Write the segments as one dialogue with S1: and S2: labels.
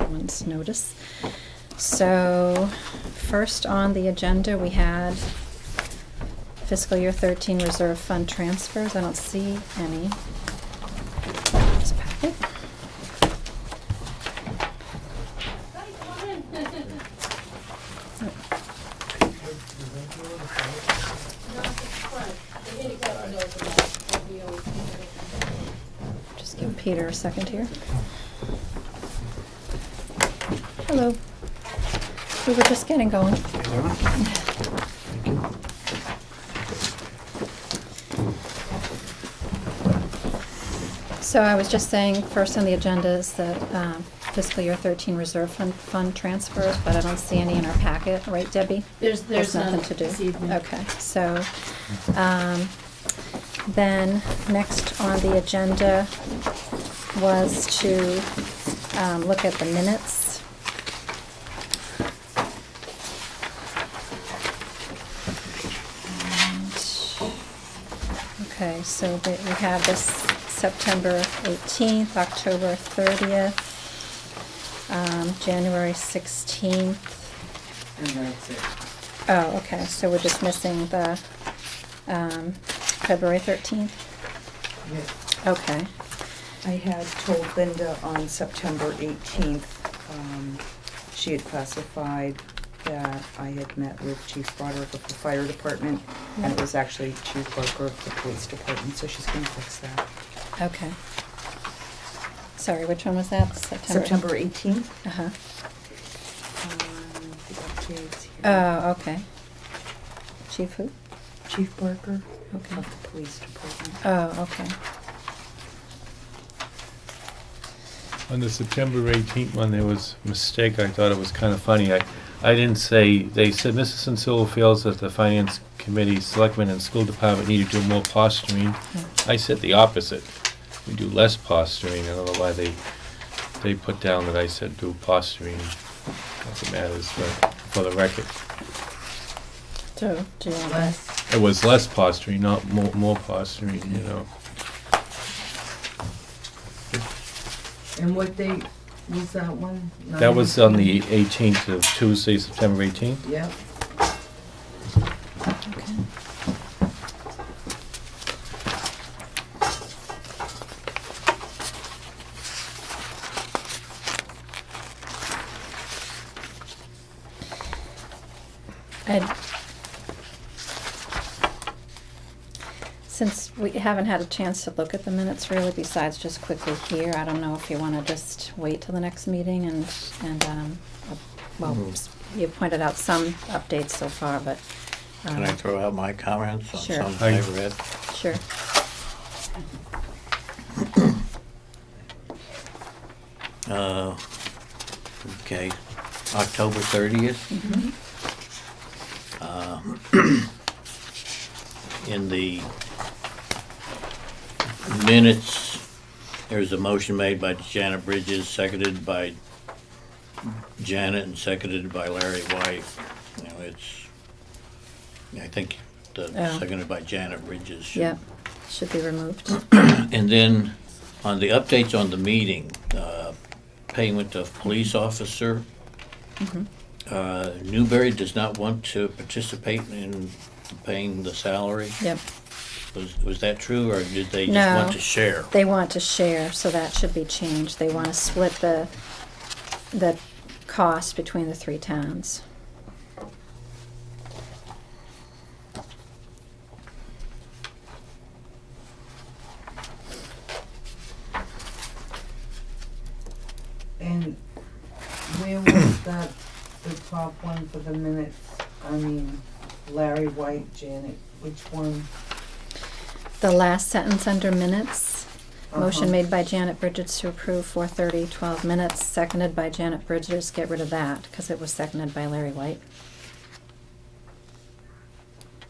S1: everyone's notice. So, first on the agenda, we had fiscal year 13 reserve fund transfers. I don't see any. This packet. Just give Peter a second here. Hello. We were just getting going. So I was just saying, first on the agenda is the fiscal year 13 reserve fund transfers, but I don't see any in our packet, right, Debbie?
S2: There's
S1: nothing to do.
S2: this evening.
S1: Okay, so then next on the agenda was to look at the minutes. Okay, so we have this September 18th, October 30th, January 16th.
S3: And that's it.
S1: Oh, okay, so we're just missing the February 13th?
S3: Yes.
S1: Okay.
S4: I had told Linda on September 18th, she had classified that I had met with Chief Broderick of the Fire Department, and it was actually Chief Barker of the Police Department, so she's gonna fix that.
S1: Okay. Sorry, which one was that?
S4: September 18th.
S1: Uh-huh.
S4: The updates here.
S1: Oh, okay. Chief who?
S4: Chief Barker
S1: Okay.
S4: of the Police Department.
S1: Oh, okay.
S5: On the September 18th one, there was a mistake. I thought it was kind of funny. I didn't say, they said Mrs. Sensillo feels that the Finance Committee, Selectmen, and School Department need to do more posturing. I said the opposite. We do less posturing. I don't know why they put down that I said do posturing. Not that matters, but for the record.
S1: So, do you want
S2: Less.
S5: It was less posturing, not more posturing, you know.
S3: And what date was that one?
S5: That was on the 18th of Tuesday, September 18th.
S3: Yep.
S1: Okay. Since we haven't had a chance to look at the minutes really, besides just quickly here, I don't know if you want to just wait till the next meeting and well, you pointed out some updates so far, but.
S6: Can I throw out my comments on
S1: Sure.
S6: some I read?
S1: Sure.
S6: Okay, October 30th.
S1: Mhm.
S6: In the minutes, there's a motion made by Janet Bridges, seconded by Janet, and seconded by Larry White. You know, I think the
S1: Oh.
S6: seconded by Janet Bridges should.
S1: Yep, should be removed.
S6: And then on the updates on the meeting, payment of police officer,
S1: Mhm.
S6: Newberry does not want to participate in paying the salary.
S1: Yep,
S6: Was that true, or did they just
S1: No.
S6: want to share?
S1: they want to share, so that should be changed. They want to split the cost between the three towns.
S3: And where was that, the top one for the minutes? I mean, Larry White, Janet, which one?
S1: The last sentence under minutes, motion
S3: Uh-huh.
S1: made by Janet Bridges to approve 4:30:12 minutes, seconded by Janet Bridges. Get rid of that, because it was seconded by Larry White.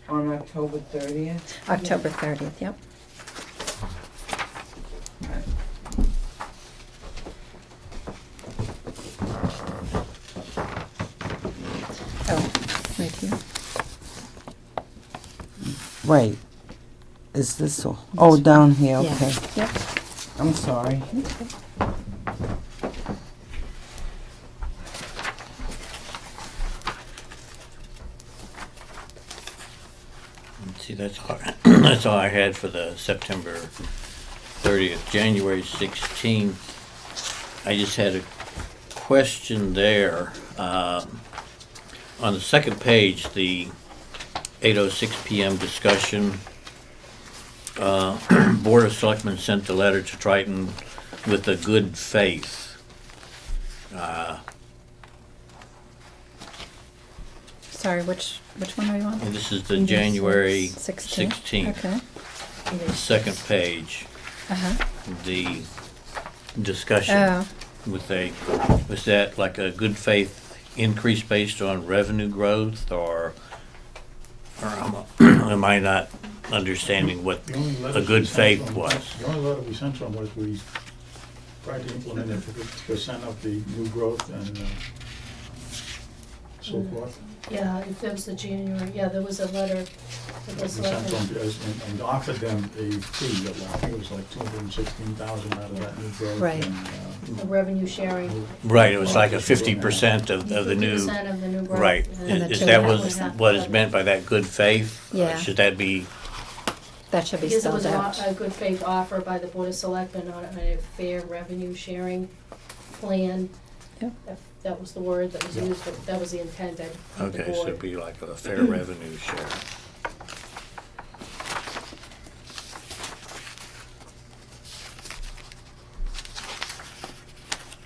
S3: On October 30th?
S1: October 30th, yep. Oh, right here.
S3: Wait, is this, oh, down here,
S1: Yeah.
S3: okay.
S1: Yep.
S3: I'm sorry.
S6: that's all, that's all I had for the September 30th. January 16th, I just had a question there. On the second page, the 8:06 p.m. discussion, Board of Selectmen sent a letter to Triton with a good faith.
S1: Sorry, which one are you on?
S6: And this is the January
S1: 16th?
S6: 16th,
S1: Okay.
S6: second page,
S1: Uh-huh.
S6: the discussion.
S1: Oh,
S6: Was that like a good faith increase based on revenue growth, or am I not understanding what
S2: The only letter
S6: a good
S2: we sent
S6: faith
S2: from-
S6: was?
S2: The only letter we sent from was we tried to implement it to percent of the new growth and so forth.
S7: Yeah, if there was the January, yeah, there was a letter that
S2: We
S7: was
S2: sent
S7: like,
S2: them and offered them a fee of, I think it was like 216,000 out of that new growth.
S1: Right.
S2: And,
S7: the revenue sharing.
S6: Right, it was like a 50% of the new,
S7: 50% of the new growth.
S6: right.
S1: And the
S6: Is
S1: two
S6: that
S1: and a
S6: was
S1: half.
S6: what is meant by that good faith?
S1: Yeah.
S6: Should that be,
S1: that should be
S7: Because it was
S1: spelled out.
S7: a good faith offer by the Board of Selectmen on a fair revenue sharing plan.
S1: Yep.
S7: That was the word that was
S2: Yeah.
S7: used, but that was the intent of the
S6: okay, so it'd
S7: board.
S6: be like a fair revenue share.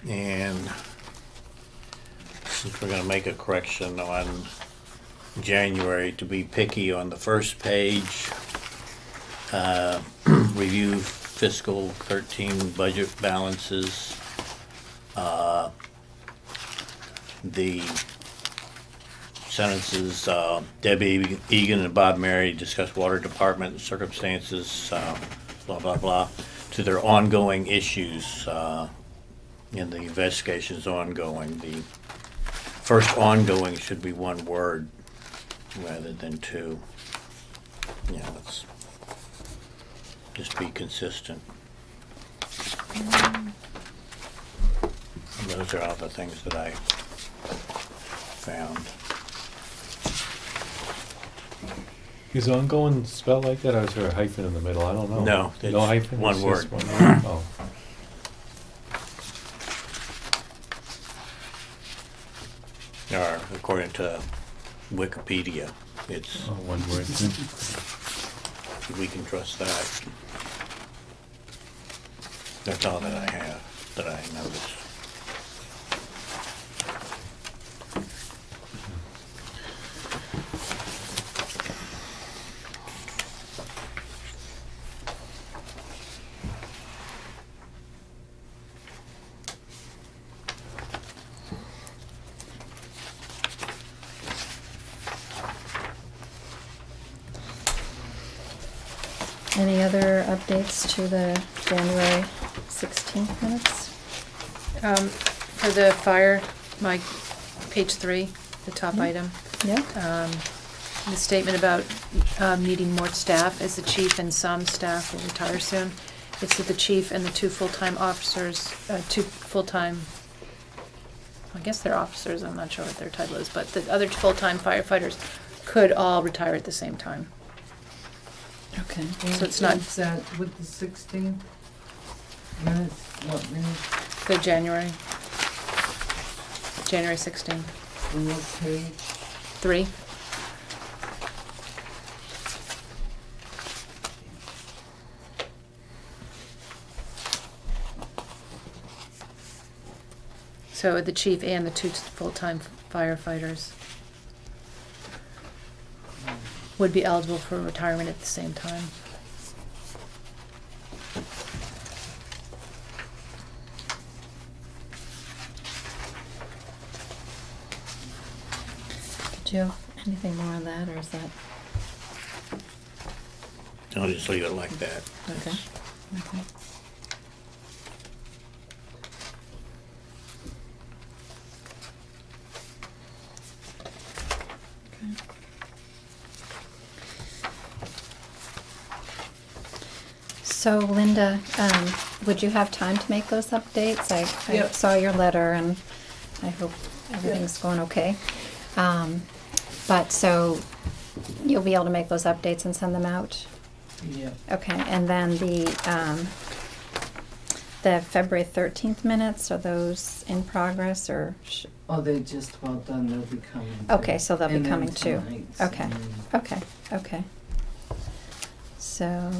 S6: And since we're gonna make a correction on January, to be picky on the first page, review fiscal 13 budget balances. The sentences, Debbie Egan and Bob Mary discuss water department circumstances, blah, blah, blah, to their ongoing issues, and the investigation is ongoing. The first ongoing should be one word rather than two. Yeah, let's just be consistent. And those are all the things that I found.
S5: Is ongoing spelled like that, or is there a hyphen in the middle? I don't know.
S6: No,
S5: No
S6: it's
S5: hyphen?
S6: one
S5: It's just
S6: word.
S5: one word? Oh.
S6: Or according to Wikipedia, it's,
S5: Oh, one word.
S6: we can trust that. That's all that I have, that I noticed.
S1: Any other updates to the January 16th minutes?
S8: For the fire, page 3, the top item,
S1: Yeah?
S8: the statement about needing more staff, as the chief and some staff will retire soon. It's that the chief and the 2 full-time officers, 2 full-time, I guess they're officers, I'm not sure what their title is, but the other full-time firefighters could all retire at the same time.
S1: Okay.
S8: So it's not-
S3: Is that with the 16th minutes, what minutes,
S8: The January 16th,
S3: on what page?
S8: 3. So the chief and the 2 full-time firefighters would be eligible for retirement at the same time.
S1: Did you have anything more on that, or is that,
S6: I'll just leave it like that.
S1: okay? Okay. Okay. So Linda, would you have time to make those updates? I
S3: Yep.
S1: saw your letter and I hope everything's going okay. But so You'll be able to make those updates and send them out?
S3: Yeah.
S1: Okay, and then the February 13th minutes, are those in progress or?
S3: Oh, they're just about done, they'll be coming.
S1: Okay, so they'll be
S3: And then
S1: coming too.
S3: tonight's,
S1: Okay.
S3: and then-
S1: Okay, okay. So.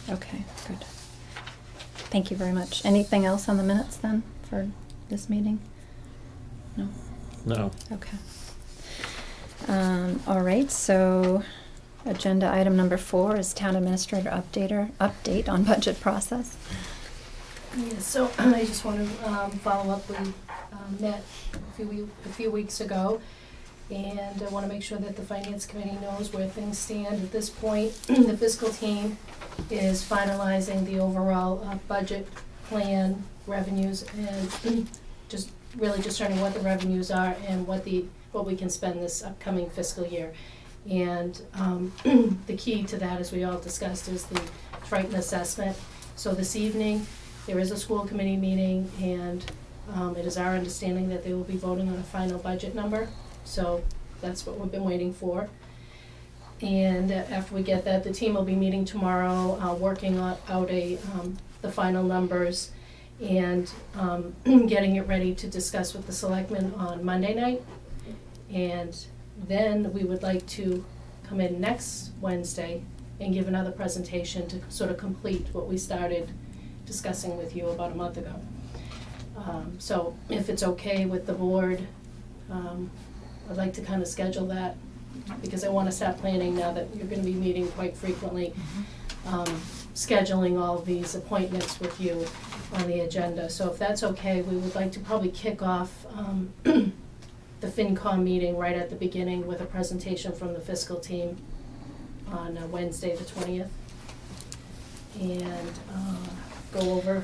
S1: Okay, good. Thank you very much. Anything else on the minutes then for this meeting? No?
S5: No.
S1: Okay. All right, so agenda item number 4 is town administrator update on budget process.
S7: Yeah, so I just want to follow up. We met a few weeks ago, and I want to make sure that the finance committee knows where things stand at this point. The fiscal team is finalizing the overall budget plan, revenues, and just really determining what the revenues are and what we can spend this upcoming fiscal year. And the key to that, as we all discussed, is the Triton assessment. So this evening, there is a school committee meeting, and it is our understanding that they will be voting on a final budget number. So that's what we've been waiting for. And after we get that, the team will be meeting tomorrow, working out the final numbers and getting it ready to discuss with the selectmen on Monday night. And then we would like to come in next Wednesday and give another presentation to sort of complete what we started discussing with you about a month ago. So if it's okay with the board, I'd like to kind of schedule that, because I want to start planning now that you're going to be meeting quite frequently, scheduling all of these appointments with you on the agenda. So if that's okay, we would like to probably kick off the FinCom meeting right at the beginning with a presentation from the fiscal team on Wednesday the 20th. And go over.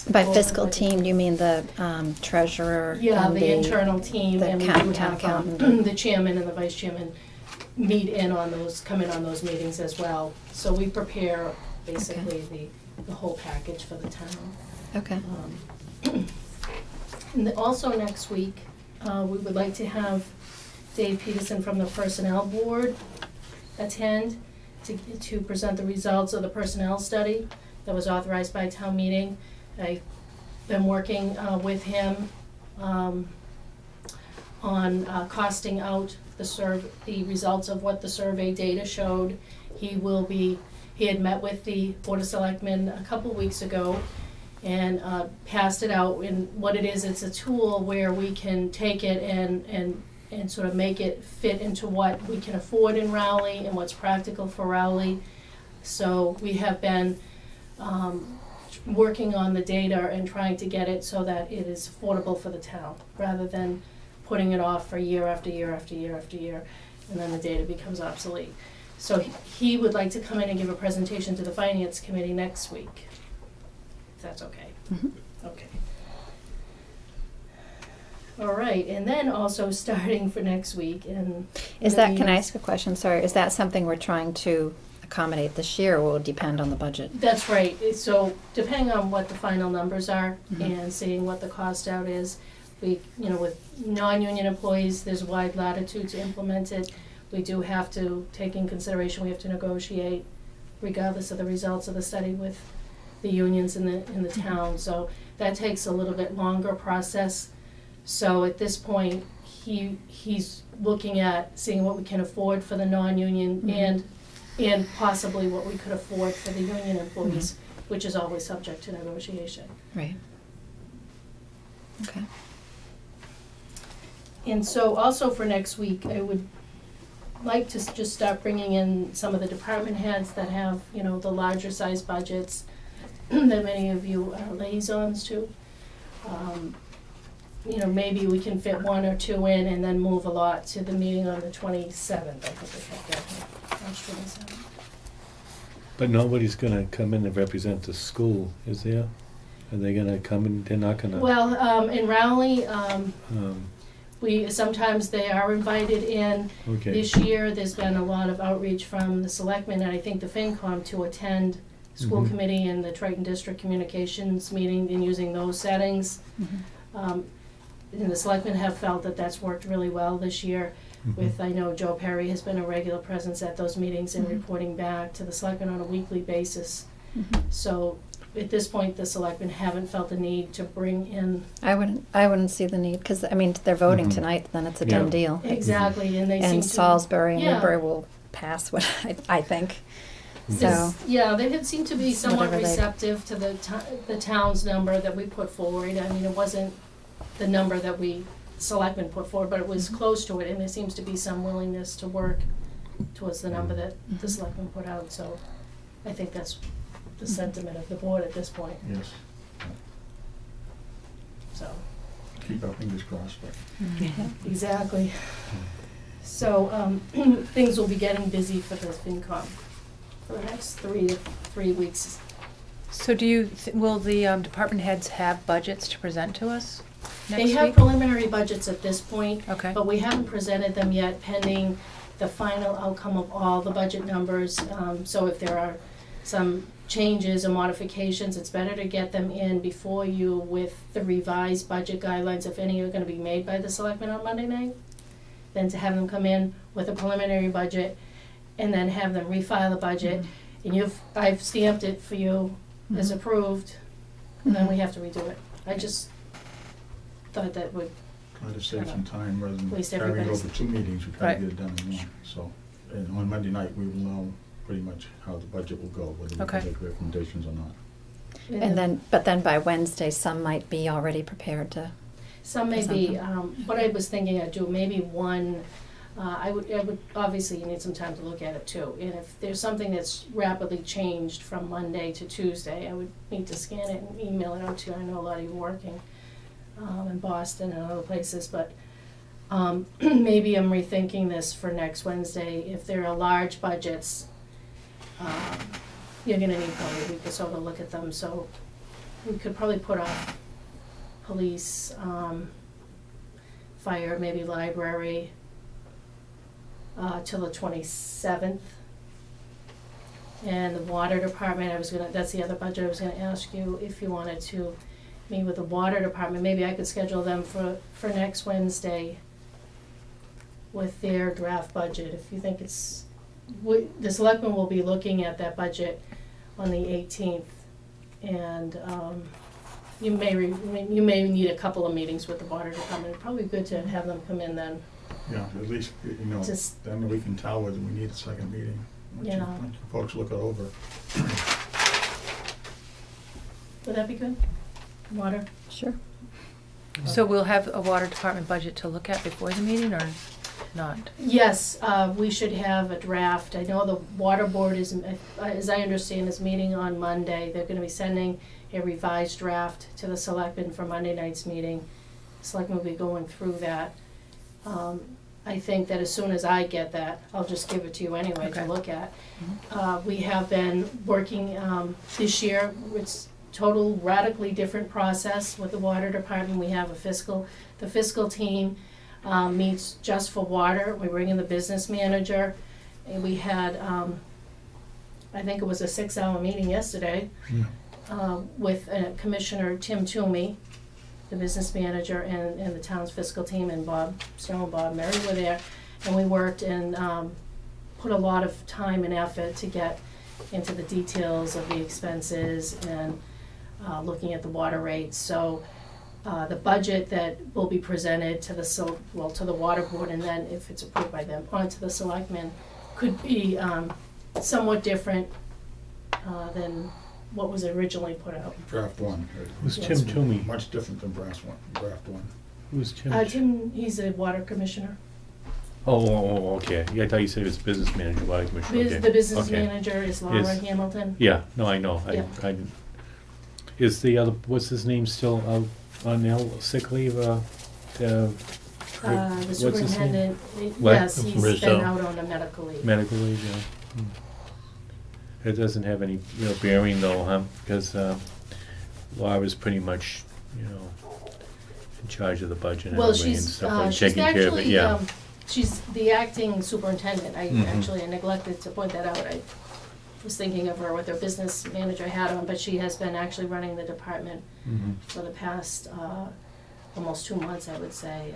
S1: By
S7: Well,
S1: fiscal
S7: I-
S1: team, you mean the treasurer?
S7: Yeah,
S1: and
S7: the internal team,
S1: the
S7: and we
S1: town
S7: do have
S1: accountant.
S7: the chairman and the vice chairman come in on those meetings as well. So we prepare basically the whole package for the town.
S1: Okay,
S7: And also next week, we would like to have Dave Peterson from the Personnel Board attend to present the results of the personnel study that was authorized by town meeting. I've been working with him on costing out the results of what the survey data showed. He had met with the Board of Selectmen a couple weeks ago and passed it out. And what it is, it's a tool where we can take it and sort of make it fit into what we can afford in Rowley and what's practical for Rowley. So we have been working on the data and trying to get it so that it is affordable for the town, rather than putting it off for year after year after year after year, and then the data becomes obsolete. So he would like to come in and give a presentation to the Finance Committee next week, if that's okay.
S1: Mhm.
S7: Okay. All right, and then also starting for next week, and
S1: can I ask a question? Sorry, is that something we're trying to accommodate this year, or will it depend on the budget?
S7: That's right. So depending on what the final numbers are
S1: Mhm.
S7: and seeing what the cost out is, we, with non-union employees, there's wide latitude to implement it. We do have to take in consideration, we have to negotiate regardless of the results of the study with the unions in the town. So that takes a little bit longer process. So at this point, he's looking at seeing what we can afford for the non-union
S1: Mhm.
S7: and possibly what we could afford for the union employees, which is always subject to negotiation.
S1: Right. Okay.
S7: And so also for next week, I would like to just start bringing in some of the department heads that have, the larger size budgets that many of you are liaisons to. Maybe we can fit one or two in and then move a lot to the meeting on the 27th. I think we have that here, March 27th.
S5: But nobody's gonna come in and represent the school, is there? Are they gonna come in? They're not gonna.
S7: Well, in Rowley,
S5: um,
S7: sometimes they are invited in.
S5: okay.
S7: This year, there's been a lot of outreach from the selectmen and I think the FinCom to attend school
S5: Mhm.
S7: committee and the Triton District Communications meeting and using those settings. And the selectmen have felt that that's worked really well this year with, I know Joe Perry has been a regular presence at those meetings and
S1: Mhm.
S7: reporting back to the selectmen on a weekly basis. So at this point, the selectmen haven't felt the need to bring in.
S1: I wouldn't see the need, because, I mean, they're voting
S5: Mhm.
S1: tonight, then it's a
S5: Yeah.
S1: done deal.
S7: Exactly, and they seem to.
S1: And Salisbury and
S7: Yeah.
S1: Newbury will pass what, I think. So,
S7: This- Yeah, they have seemed to be somewhat
S1: Whatever they-
S7: receptive to the town's number that we put forward. I mean, it wasn't the number that we selectmen put forward, but it was close to it, and there seems to be some willingness to work towards the number that the selectmen put out, so I think that's the sentiment of the board at this point,
S2: Yes,
S7: so.
S2: keep our fingers crossed, but
S7: Exactly. So, things will be getting busy for the FinCom for the next 3 weeks.
S8: So will the department heads have budgets to present to us next
S7: They have
S8: week?
S7: preliminary budgets at this point,
S8: Okay.
S7: but we haven't presented them yet pending the final outcome of all the budget numbers. So if there are some changes or modifications, it's better to get them in before you with the revised budget guidelines, if any are gonna be made by the selectmen on Monday night, than to have them come in with a preliminary budget and then have them refile the budget. And I've stamped it for you as approved, and then we have to redo it. I just thought that would,
S2: try to save some time rather than
S7: At least
S2: carrying it
S7: everybody's-
S2: over 2 meetings, we try to
S8: Right.
S2: get it done in one. So, and on Monday night, we will know pretty much how the budget will go, whether we
S8: Okay.
S2: can make recommendations or not.
S1: but then by Wednesday, some might be already prepared to,
S7: Some may be,
S1: Something.
S7: what I was thinking I'd do, maybe one, I would, obviously you need some time to look at it too. And if there's something that's rapidly changed from Monday to Tuesday, I would need to scan it and email it out to you. I know a lot of you are working, in Boston and other places, but, maybe I'm rethinking this for next Wednesday. If there are large budgets, you're gonna need probably a week or so to look at them, so we could probably put off police, fire, maybe library, till the 27th. And the water department, that's the other budget, I was gonna ask you if you wanted to meet with the water department, maybe I could schedule them for next Wednesday with their draft budget, if you think the selectmen will be looking at that budget on the 18th, and, you may need a couple of meetings with the water department. It'd probably be good to have them come in then.
S2: Yeah, at least,
S7: Just-
S2: then we can tell whether we need a second meeting. Once you
S7: Yeah.
S2: folks look it over.
S7: Would that be good? Water?
S1: sure.
S8: So we'll have a water department budget to look at before the meeting or not?
S7: Yes, we should have a draft. I know the water board is, as I understand, is meeting on Monday. They're gonna be sending a revised draft to the selectmen for Monday night's meeting. Selectmen will be going through that. I think that as soon as I get that, I'll just give it to you anyway to
S8: Okay.
S7: look at. We have been working, this year, it's total radically different process with the water department. We have the fiscal team meets just for water. We bring in the business manager, and we had, I think it was a 6-hour meeting yesterday, with Commissioner Tim Toomey, the business manager, and the town's fiscal team, and Bob Snow and Bob Murray were there. And we worked and put a lot of time and effort to get into the details of the expenses and looking at the water rates. So the budget that will be presented to to the water board, and then if it's approved by them, onto the selectmen, could be somewhat different than what was originally put out.
S2: Draft one.
S5: Who's
S7: Yes.
S5: Tim Toomey?
S2: Much different than draft one.
S5: Who's Tim?
S7: Tim, he's a water commissioner.
S5: Okay. Yeah, I thought you said it was business manager, water commissioner. Okay.
S7: The business
S5: Okay.
S7: manager is Laura
S5: Is-
S7: Hamilton.
S5: Yeah, no, I know.
S7: Yeah.
S5: Is the other, what's his name still out on sick leave?
S7: The
S5: What's his name?
S7: superintendent,
S5: What?
S7: yes, he's
S6: Rizzo.
S7: been out on a medical leave.
S5: Medical leave, yeah. It doesn't have any real bearing though, huh? Because Laura's pretty much, in charge of the budget and
S7: Well,
S5: everything and
S7: she's
S5: stuff, like
S7: she's
S5: taking care of it,
S7: actually,
S5: yeah.
S7: she's the acting superintendent. I
S5: Mhm.
S7: actually neglected to point that out. I was thinking of her with her business manager hat on, but she has been actually running the department for the past almost 2 months, I would say,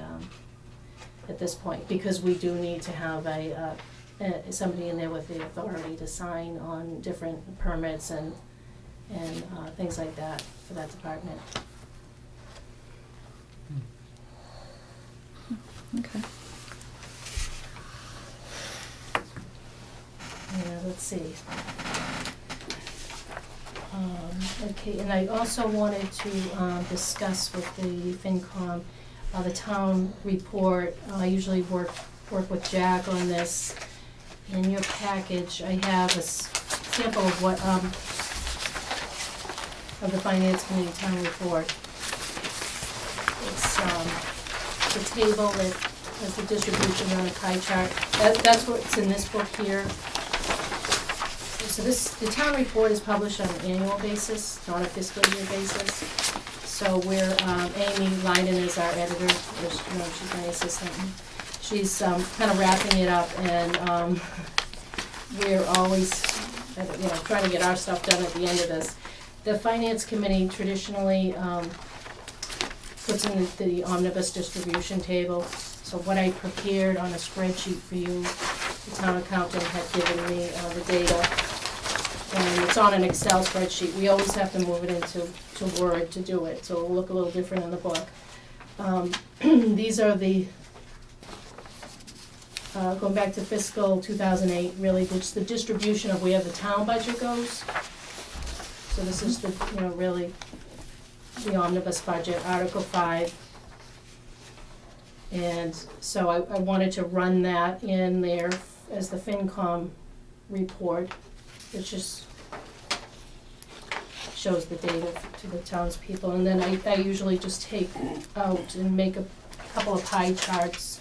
S7: at this point, because we do need to have somebody in there with the authority to sign on different permits and things like that for that department.
S1: Okay.
S7: Yeah, let's see. Okay, and I also wanted to discuss with the FinCom the town report. I usually work with Jack on this. In your package, I have a sample of what of the Finance Committee town report. It's the table that has the distribution on a pie chart. That's what's in this book here. So the town report is published on an annual basis, not a fiscal year basis. So we're, Amy Leiden is our editor, she's my assistant. She's kind of wrapping it up, and we're always, trying to get our stuff done at the end of this. The Finance Committee traditionally puts in the omnibus distribution table. So what I prepared on a spreadsheet for you, the town accountant had given me the data. And it's on an Excel spreadsheet. We always have to move it into Word to do it, so it'll look a little different in the book. These are the, going back to fiscal 2008, really, it's the distribution of where the town budget goes. So this is the, really the omnibus budget, Article 5. And so I wanted to run that in there as the FinCom report. It just shows the data to the townspeople. And then I usually just take out and make a couple of pie charts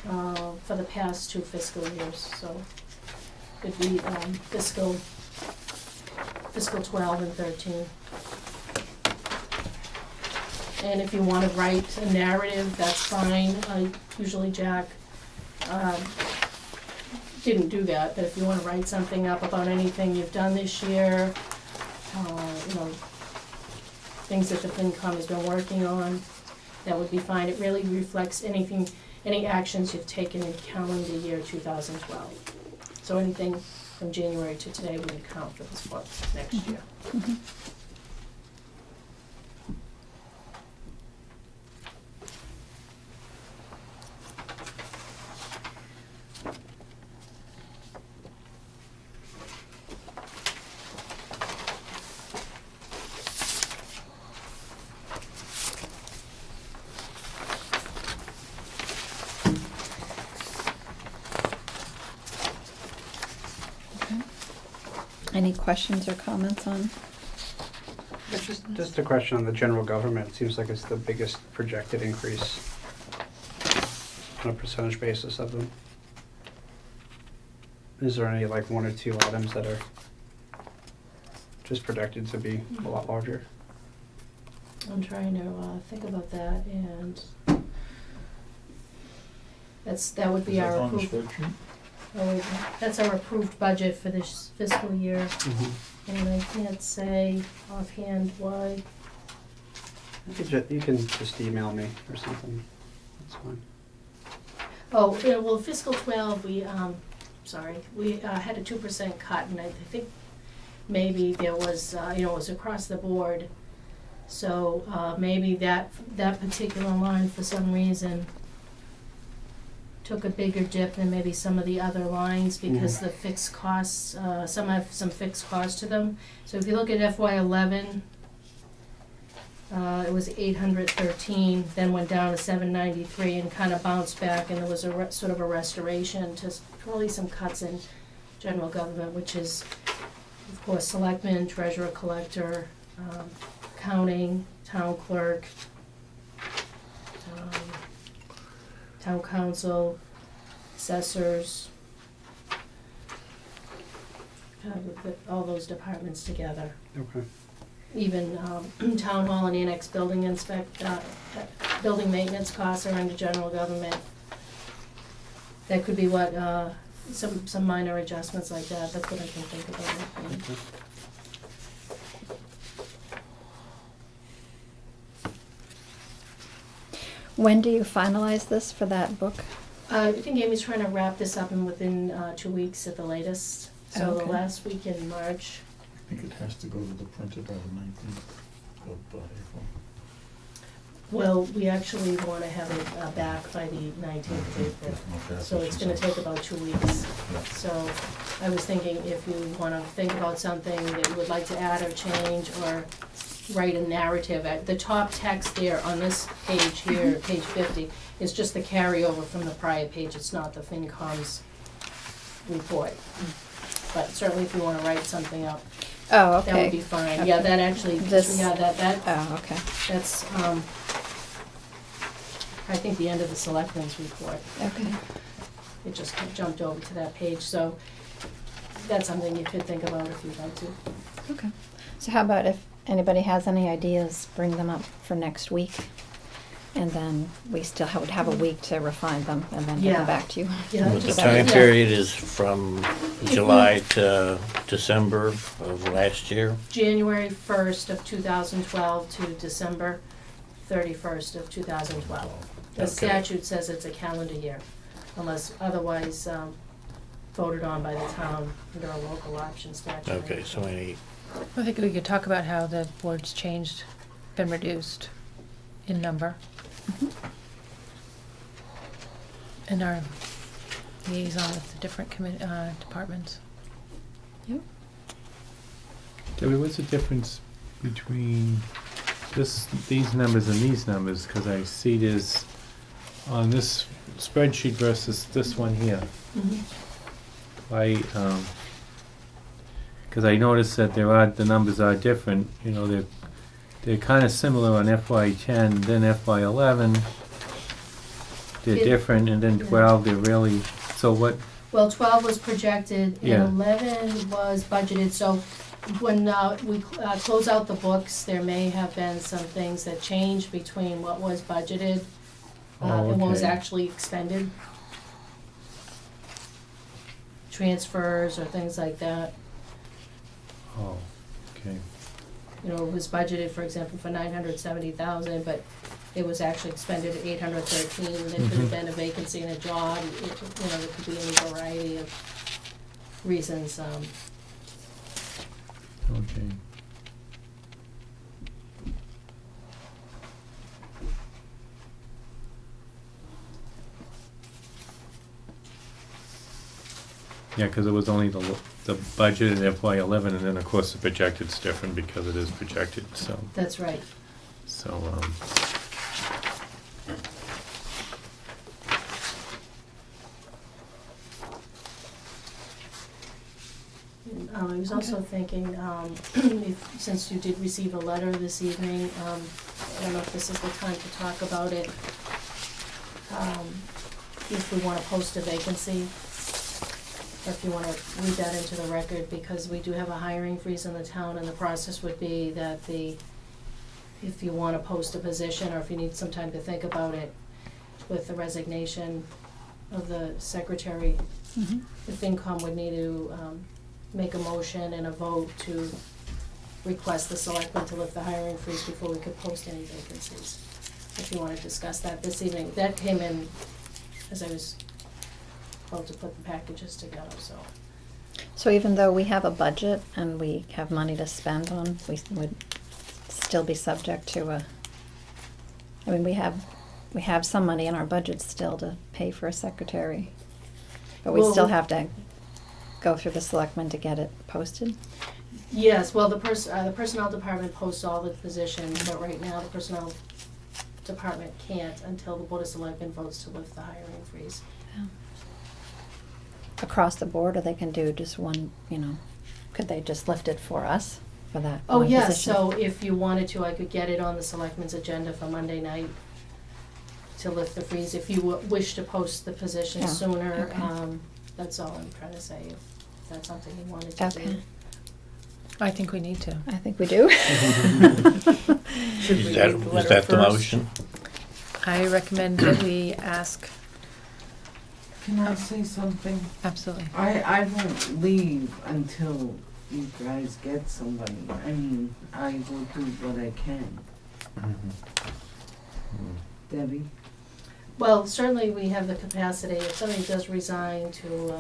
S7: for the past 2 fiscal years. So it'd be fiscal 12 and 13. And if you want to write a narrative, that's fine. Usually Jack didn't do that, but if you want to write something up about anything you've done this year, things that the FinCom has been working on, that would be fine. It really reflects any actions you've taken in calendar year 2012. So anything from January to today would count for this for next year.
S1: Mm-hmm. Any questions or comments on?
S9: Just a question on the general government. It seems like it's the biggest projected increase on a percentage basis of them. Is there any, like, 1 or 2 items that are just projected to be a lot larger?
S7: I'm trying to think about that, and that would be our
S2: on the
S7: approved.
S2: spreadsheet?
S7: That's our approved budget for this fiscal year,
S9: Mm-hmm.
S7: and I can't say offhand why.
S9: You can just email me or something. That's fine.
S7: Oh, yeah, well, fiscal 12, we had a 2% cut, and I think maybe there was, it was across the board. So maybe that particular line, for some reason, took a bigger dip than maybe some of the other lines, because the fixed costs, some have some fixed costs to them. So if you look at FY11, it was 813, then went down to 793 and kind of bounced back, and there was a sort of a restoration to probably some cuts in general government, which is, of course, selectmen, treasurer, collector, accounting, town clerk, town council, assessors, kind of put all those departments together.
S9: Okay.
S7: Even town hall and annex building building maintenance costs are under general government. That could be what some minor adjustments like that, that's what I can think about.
S1: When do you finalize this for that book?
S7: I think Amy's trying to wrap this up in within 2 weeks at the latest, so the
S1: Okay.
S7: last week in March.
S2: I think it has to go to the printer by the 19th of April.
S7: Well, we actually want to have it back by the 19th of April,
S2: Okay,
S7: so it's going to take about 2 weeks.
S2: Yeah.
S7: So I was thinking if you want to think about something that you would like to add or change or write a narrative, the top text there on this page here, page 50, is just the carryover from the prior page. It's not the FinCom's report. But certainly if you want to write something up,
S1: Oh, okay.
S7: that would be fine. Yeah,
S1: Okay.
S7: that actually,
S1: This-
S7: yeah, that,
S1: Oh, okay.
S7: that's, I think the end of the selectmen's report.
S1: Okay.
S7: It just jumped over to that page, so that's something you could think about if you'd like to.
S1: Okay. So how about if anybody has any ideas, bring them up for next week? And then we still would have a week to refine them and then get
S7: Yeah.
S1: them back to you.
S7: Yeah,
S6: But the
S7: just-
S6: time
S7: yeah.
S6: period is from July to December of last year.
S7: January 1st of 2012 to December 31st of 2012. The
S6: Okay.
S7: statute says it's a calendar year, unless otherwise voted on by the town under a local option statute.
S6: Okay, so any,
S8: I think we could talk about how the board's changed, been reduced in number. And our liaison with the different departments.
S1: Yep.
S5: Debbie, what's the difference between these numbers and these numbers? Because I see this on this spreadsheet versus this one here.
S7: Mhm.
S5: Because I noticed that the numbers are different. You know, they're kind of similar on FY10, then FY11. They're
S7: It-
S5: different, and then
S7: yeah.
S5: 12. They're really. So what?
S7: Well, 12 was projected
S5: Yeah.
S7: and 11 was budgeted, so when we close out the books, there may have been some things that changed between what was budgeted and what was
S5: okay.
S7: actually expended. Transfers or things like that.
S5: Oh, okay.
S7: You know, it was budgeted, for example, for 970,000, but it was actually expended at 813. There could have
S5: Mhm.
S7: been a vacancy in a job, you know, there could be any variety of reasons.
S5: Okay. Yeah, because it was only the budget in FY11, and then of course the projected's different because it is projected.
S7: That's right.
S5: So.
S7: I was also thinking, since you did receive a letter this evening, I don't know if this is the time to talk about it. If we want to post a vacancy, or if you want to read that into the record, because we do have a hiring freeze in the town, and the process would be that if you want to post a position, or if you need some time to think about it, with the resignation of the secretary,
S1: Mhm.
S7: the FinCom would need to make a motion and a vote to request the selectmen to lift the hiring freeze before we could post any vacancies. If you want to discuss that this evening. That came in as I was about to put the packages together, so.
S1: So even though we have a budget and we have money to spend on, we would still be subject to I mean, we have some money in our budget still to pay for a secretary. But we
S7: Well,
S1: still have to go through the selectmen to get it posted?
S7: Yes, well, the personnel department posts all the positions, but right now the personnel department can't until the Board of Selectmen votes to lift the hiring freeze.
S1: Across the board, or they can do just one, could they just lift it for us, for that
S7: Oh,
S1: one
S7: yes,
S1: position?
S7: so if you wanted to, I could get it on the selectmen's agenda for Monday night to lift the freeze. If you wish to post the position
S1: Yeah,
S7: sooner,
S1: okay.
S7: that's all I'm trying to say, if that's something you wanted to do.
S1: Okay,
S8: I think we need to.
S1: I think we do.
S4: Should we
S6: is that,
S4: read the
S6: is
S4: letter
S6: that the
S4: first?
S6: motion?
S8: I recommend that we ask
S3: Can I say something?
S8: Absolutely.
S3: I won't leave until you guys get somebody. I mean, I will do what I can. Debbie?
S7: Well, certainly we have the capacity, if somebody does resign to,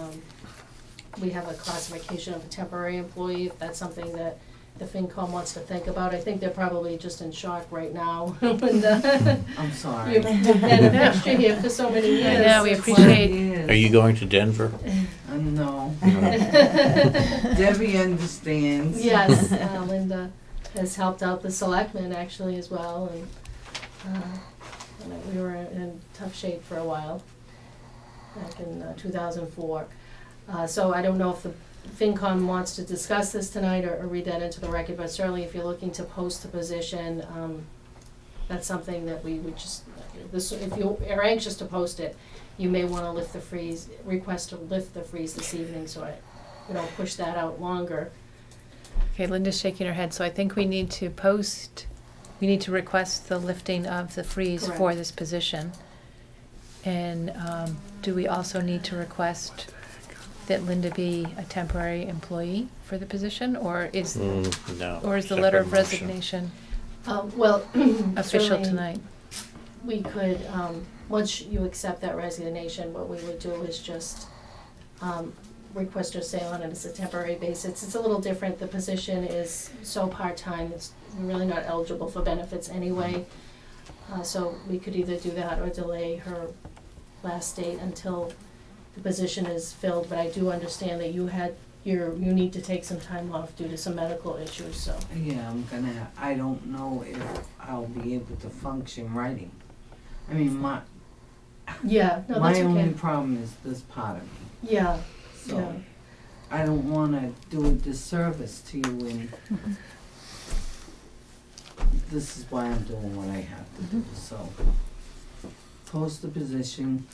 S7: we have a classification of a temporary employee, if that's something that the FinCom wants to think about. I think they're probably just in shock right now. When
S3: I'm sorry.
S7: you've had a fixture here for so many years.
S8: Yeah, we
S7: It's
S8: appreciate-
S6: Are you going to Denver?
S3: No. Debbie understands.
S7: Yes, Linda has helped out the selectmen actually as well, and we were in tough shape for a while, back in 2004. So I don't know if the FinCom wants to discuss this tonight or read that into the record, but certainly if you're looking to post the position, that's something that we would just, if you are anxious to post it, you may want to request to lift the freeze this evening, so we don't push that out longer.
S8: Okay, Linda's shaking her head, so I think we need to request the lifting of the freeze for
S7: Correct.
S8: this position. And do we also need to request that Linda be a temporary employee for the position, or is
S6: No.
S8: the letter of
S6: Separate motion.
S8: resignation
S7: Well,
S8: official
S7: certainly
S8: tonight?
S7: we could, once you accept that resignation, what we would do is just request her stay on it as a temporary basis. It's a little different. The position is so part-time, it's really not eligible for benefits anyway. So we could either do that or delay her last date until the position is filled. But I do understand that you need to take some time off due to some medical issues, so.
S3: Yeah, I don't know if I'll be able to function writing. I mean,
S7: Yeah, no,
S3: my
S7: that's
S3: only
S7: okay.
S3: problem is this part of me.
S7: Yeah,
S3: So
S7: yeah.
S3: I don't wanna do a disservice to you, and this is why I'm doing what I have to do, so. Post the position.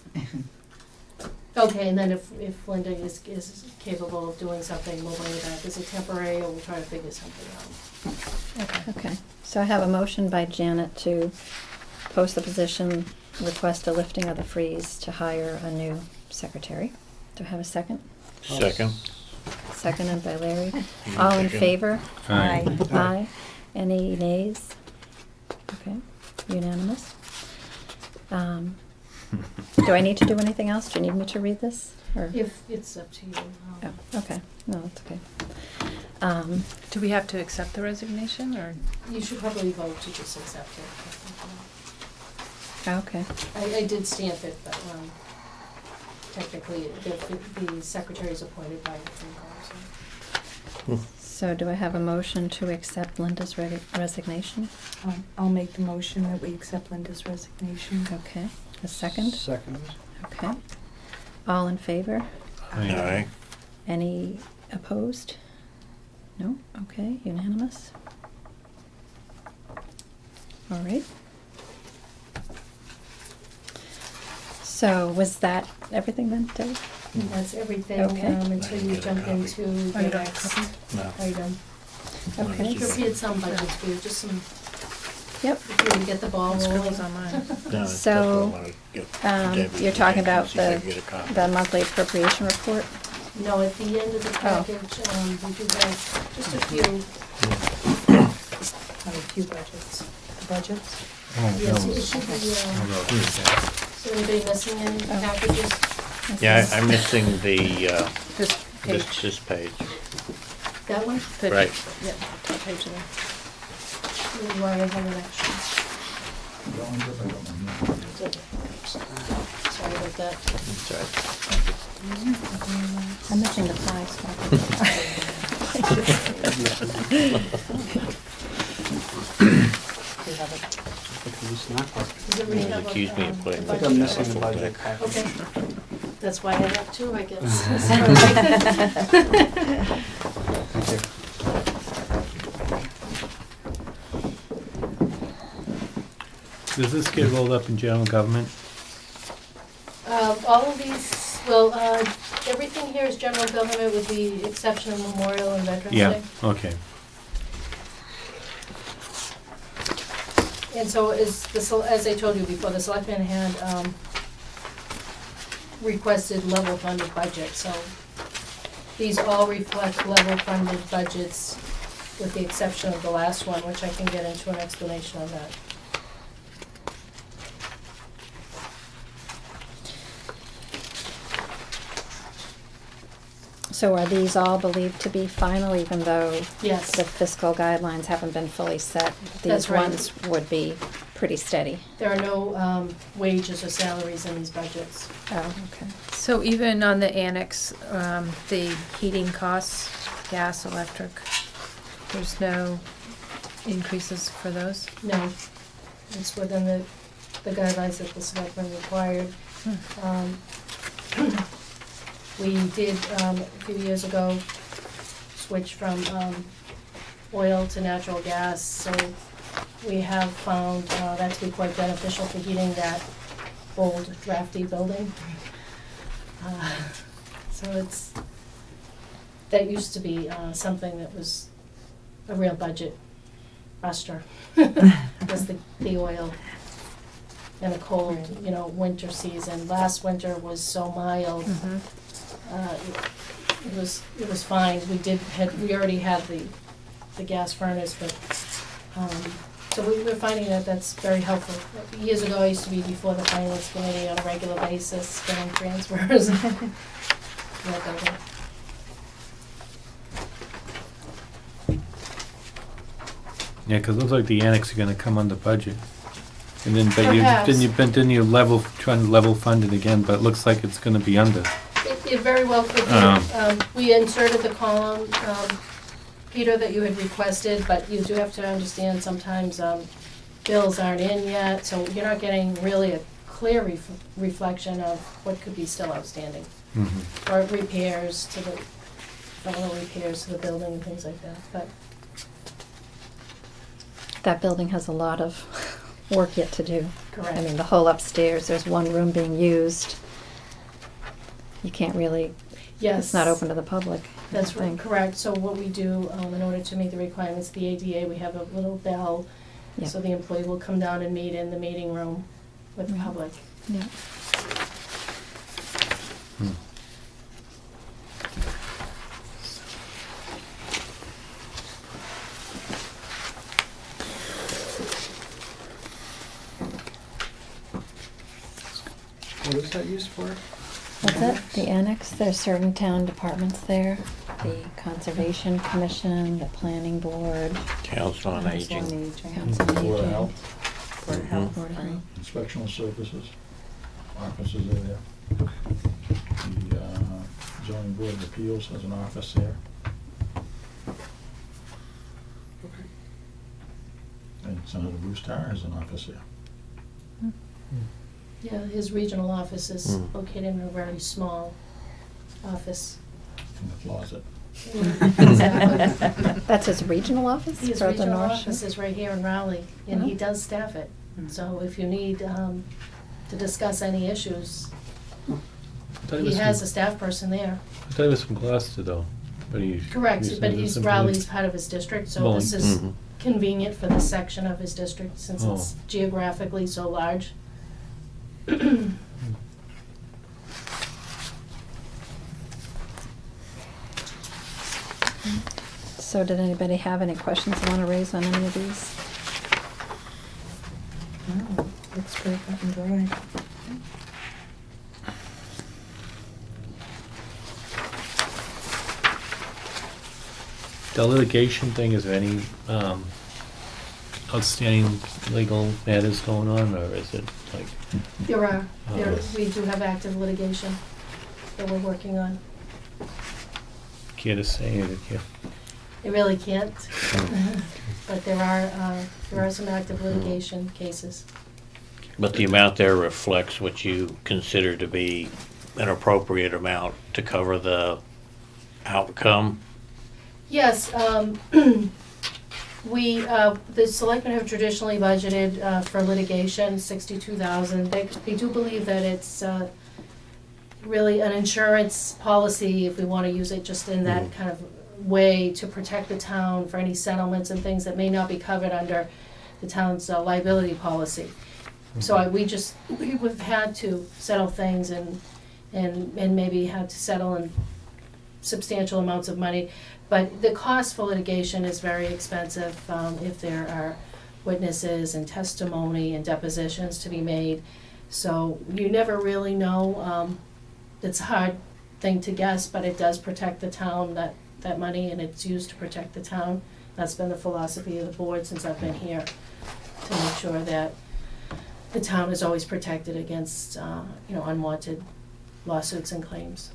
S7: Okay, and then if Linda is capable of doing something, we'll bring it back as a temporary, or we'll try to figure something out.
S1: Okay, so I have a motion by Janet to post the position, request a lifting of the freeze to hire a new secretary. Do I have a second?
S6: Second.
S1: Seconded by Larry. All in favor?
S5: Aye.
S1: Aye. Any nays? Okay, unanimous. Do I need to do anything else? Do you need me to read this? Or?
S7: If it's up to you.
S1: Oh, okay, no, that's okay.
S8: Do we have to accept the resignation, or?
S7: You should probably vote to just accept it.
S1: Okay,
S7: I did stamp it, but technically the secretary is appointed by the FinCom,
S1: so do I have a motion to accept Linda's resignation?
S4: I'll make the motion that we accept Linda's resignation.
S1: Okay, a second?
S9: Second.
S1: Okay. All in favor?
S6: Aye.
S1: Any opposed? No? Okay, unanimous. All right. So was that everything then, Debbie?
S7: And that's everything
S1: Okay.
S7: Until you jump into the
S8: you don't have a
S7: next
S8: copy?
S6: No.
S7: item.
S1: Okay.
S7: I prepared some budgets for you, just some,
S1: Yep.
S7: if you would get the ball
S8: It
S7: rolling.
S8: scribbles on mine.
S6: No,
S1: So,
S6: that's what I wanna get Debbie
S1: you're
S6: to
S1: talking
S6: take and
S1: about
S6: see if I can get a copy.
S1: the monthly appropriation report?
S7: No, at the end of the
S1: Oh.
S7: package, we do have just a few,
S4: A few budgets. Budgets?
S5: Oh,
S7: yes,
S5: that
S7: it
S5: was-
S7: should be,
S5: oh, no, here's that.
S7: is anybody missing any
S1: Oh.
S7: packages?
S6: Yeah, I'm missing the,
S8: This page.
S6: this page.
S7: That one?
S8: The-
S6: Right.
S8: Yeah, top page of
S7: You already have an action. Sorry about that.
S6: That's right.
S1: I'm missing the pie spot.
S4: We have it.
S9: Okay, it's not part.
S7: Does it
S6: He
S7: have a,
S6: accused me of
S7: the
S6: putting
S9: I think
S7: budget?
S9: I'm missing the budget
S6: Okay.
S9: package.
S7: Okay, that's why I have two, I guess.
S9: Thank you.
S5: Does this get rolled up in general government?
S7: All of these, well, everything here is general government with the exception of Memorial and Veterans Day.
S5: Yeah, okay.
S7: And so as I told you before, the selectmen had requested level funded budget, so these all reflect level funded budgets with the exception of the last one, which I can get into an explanation on that.
S1: So are these all believed to be final, even though
S7: Yes.
S1: the fiscal guidelines haven't been fully set?
S7: That's
S1: These
S7: right.
S1: ones would be pretty steady.
S7: There are no wages or salaries in these budgets.
S1: Oh, okay.
S8: So even on the annex, the heating costs, gas, electric, there's no increases for those?
S7: No, it's within the guidelines that the selectmen required. We did, a few years ago, switch from oil to natural gas, so we have found that to be quite beneficial for heating that old drafty building. So that used to be something that was a real budget buster, was the oil in a cold, winter season. Last winter was so mild.
S8: Mhm.
S7: It was fine. We already had the gas furnace, but, so we're finding that that's very helpful. Years ago, I used to be before the finance committee on a regular basis, getting transfers. Yeah, building.
S5: Yeah, 'cause it looks like the annex are gonna come under budget. And then,
S7: Perhaps.
S5: then you trying to level fund it again, but it looks like it's gonna be under.
S7: It very well could be. We inserted the column, Peter, that you had requested, but you do have to understand sometimes bills aren't in yet, so you're not getting really a clear reflection of what could be still outstanding.
S5: Mhm.
S7: Or repairs to the building and things like that, but
S1: That building has a lot of work yet to do.
S7: correct.
S1: I mean, the whole upstairs, there's one room being used. You can't really,
S7: Yes.
S1: it's not open to the public. I
S7: That's
S1: don't
S7: right,
S1: think.
S7: correct. So what we do, in order to meet the requirements, the ADA, we have a little bell,
S1: Yeah.
S7: so the employee will come down and meet in the meeting room with the
S1: Mhm.
S7: public.
S1: Yeah.
S5: Hmm.
S9: What is that used for?
S1: What's it? The annex, there's certain town departments there. The Conservation Commission, the Planning Board,
S6: Council on
S4: Council on
S6: Aging.
S4: Aging.
S1: Council on
S2: Board of
S1: Aging.
S2: Health,
S4: Board of
S6: Mhm.
S4: Health.
S1: Board of Health.
S2: Inspectional Services, offices are there. The zoning board of appeals has an office there. And Senator Brewster has an office there.
S7: Yeah, his regional office is
S6: Mm.
S7: located in a very small office.
S2: In the closet.
S7: Exactly.
S1: That's his regional office
S7: His
S1: for the
S7: regional
S1: North
S7: office
S1: Shore?
S7: is right here in Raleigh, and he
S1: Oh.
S7: does staff it.
S4: Mhm.
S7: So if you need to discuss any issues,
S5: I thought
S7: he has a staff person there.
S5: I thought it was from Gloucester though, but he.
S7: Correct, but he's Raleigh's part of his district, so this is
S6: Mhm.
S7: convenient for this section of his district since it's
S5: Oh.
S7: geographically so large.
S1: So did anybody have any questions they want to raise on any of these?
S4: Oh, looks pretty cut and dry.
S5: The litigation thing, is there any outstanding legal matters going on, or is it like?
S7: We do have active litigation that we're working on.
S5: Care to say it? Yeah.
S7: I really can't,
S5: Mm.
S7: but there are some active litigation cases.
S6: But the amount there reflects what you consider to be an appropriate amount to cover the outcome.
S7: Yes, the selectmen have traditionally budgeted for litigation, 62,000. They do believe that it's really an insurance policy, if we want to use it just in that kind of way, to protect the town for any settlements and things that may not be covered under the town's liability policy. So we've had to settle things, and and maybe had to settle in substantial amounts of money. But the cost for litigation is very expensive, if there are witnesses and testimony and depositions to be made. So you never really know. It's a hard thing to guess, but it does protect the town, that money, and it's used to protect the town. That's been the philosophy of the board since I've been here, to make sure that the town is always protected against, unwanted lawsuits and claims.